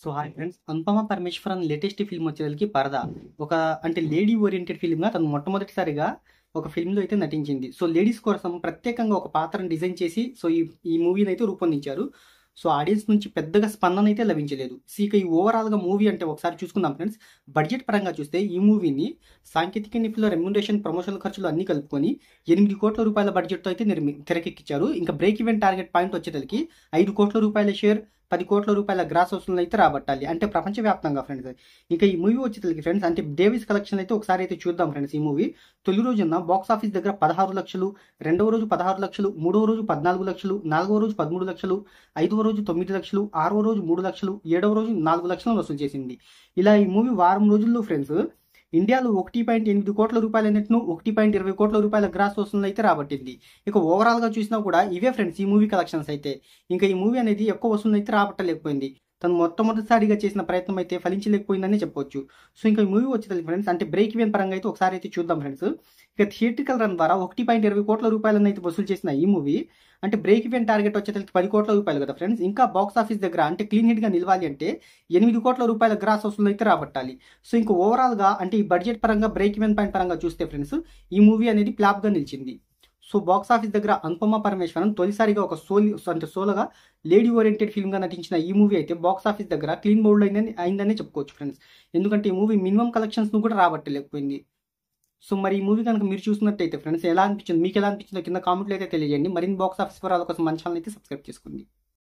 So hi friends, Anupama Parameswaran latest film వచ్చేసరికి పరదా. ఒక అంటే లేడీ ఓరియంటెడ్ ఫిల్మ్గా తను మొట్టమొదటిసారిగా ఒక ఫిల్మ్లో అయితే నటించింది. సో లేడీస్ కోసం ప్రత్యేకంగా ఒక పాత్రను డిజైన్ చేసి సో ఈ మూవీని అయితే రూపొందించారు. సో ఆడియన్స్ నుంచి పెద్దగా స్పందన అయితే లభించలేదు. సో ఇక ఈ ఓవరాల్గా మూవీ అంటే ఒకసారి చూసుకుందాం ఫ్రెండ్స్. బడ్జెట్ పరంగా చూస్తే ఈ మూవీని సాంకేతిక నిపుణుల రెమ్యునరేషన్, ప్రమోషన్ ఖర్చులు అన్ని కలుపుకొని 8 కోట్ల రూపాయల బడ్జెట్తో అయితే తెరకెక్కించారు. ఇంకా బ్రేక్ ఈవెన్ టార్గెట్ పాయింట్ వచ్చేసరికి 5 కోట్ల రూపాయల షేర్, 10 కోట్ల రూపాయల గ్రాస్ వసూలను అయితే రాబట్టాలి. అంటే ప్రపంచవ్యాప్తంగా ఫ్రెండ్స్. ఇక ఈ మూవీ వచ్చేసరికి ఫ్రెండ్స్ అంటే డేవిస్ కలెక్షన్ అయితే ఒకసారి అయితే చూద్దాం ఫ్రెండ్స్. ఈ మూవీ తొలి రోజున బాక్స్ ఆఫీస్ దగ్గర 16 లక్షలు, రెండవ రోజు 16 లక్షలు, మూడవ రోజు 14 లక్షలు, నాలుగవ రోజు 13 లక్షలు, ఐదవ రోజు 9 లక్షలు, ఆరవ రోజు 3 లక్షలు, ఏడవ రోజు 4 లక్షలను వసూలు చేసింది. ఇలా ఈ మూవీ వారం రోజుల్లో ఫ్రెండ్స్ ఇండియాలో 1.8 కోట్ల రూపాయల నెట్ను, 1.20 కోట్ల రూపాయల గ్రాస్ వసూలు అయితే రాబట్టింది. ఇక ఓవరాల్గా చూసినా కూడా ఇవే ఫ్రెండ్స్ ఈ మూవీ కలెక్షన్స్ అయితే. ఇంకా ఈ మూవీ అనేది ఎక్కువ వసూలు అయితే రాబట్టలేకపోయింది. తను మొట్టమొదటిసారిగా చేసిన ప్రయత్నం అయితే ఫలించలేకపోయిందని చెప్పొచ్చు. సో ఇంకా ఈ మూవీ వచ్చేది ఫ్రెండ్స్ అంటే బ్రేక్ ఈవెన్ పరంగా అయితే ఒకసారి అయితే చూద్దాం ఫ్రెండ్స్. ఇక థియేట్రికల్ రన్ ద్వారా 1.20 కోట్ల రూపాయలను అయితే వసూలు చేసిన ఈ మూవీ అంటే బ్రేక్ ఈవెన్ టార్గెట్ వచ్చేసరికి 10 కోట్ల రూపాయలు కదా ఫ్రెండ్స్. ఇంకా బాక్స్ ఆఫీస్ దగ్గర అంటే క్లీన్ హిట్గా నిలవాలి అంటే 8 కోట్ల రూపాయల గ్రాస్ వసూలు అయితే రాబట్టాలి. సో ఇంకా ఓవరాల్గా అంటే ఈ బడ్జెట్ పరంగా బ్రేక్ ఈవెన్ పాయింట్ పరంగా చూస్తే ఫ్రెండ్స్ ఈ మూవీ అనేది ఫ్లాప్గా నిలిచింది. సో బాక్స్ ఆఫీస్ దగ్గర అనుపమ పరమేశ్వరన్ తొలిసారిగా ఒక సోలోగా లేడీ ఓరియంటెడ్ ఫిల్మ్గా నటించిన ఈ మూవీ అయితే బాక్స్ ఆఫీస్ దగ్గర క్లీన్ బౌల్డ్ అయిందని చెప్పుకోవచ్చు ఫ్రెండ్స్. ఎందుకంటే ఈ మూవీ మినిమం కలెక్షన్స్ను కూడా రాబట్టలేకపోయింది. సో మరి ఈ మూవీ కనుక మీరు చూసినట్టయితే ఫ్రెండ్స్ ఎలా అనిపించింది, మీకు ఎలా అనిపించిందో కింద కామెంట్లో అయితే తెలియజేయండి. మరిన్ని బాక్స్ ఆఫీస్ వివరాల కోసం మన ఛానల్ అయితే సబ్స్క్రైబ్ చేసుకోండి.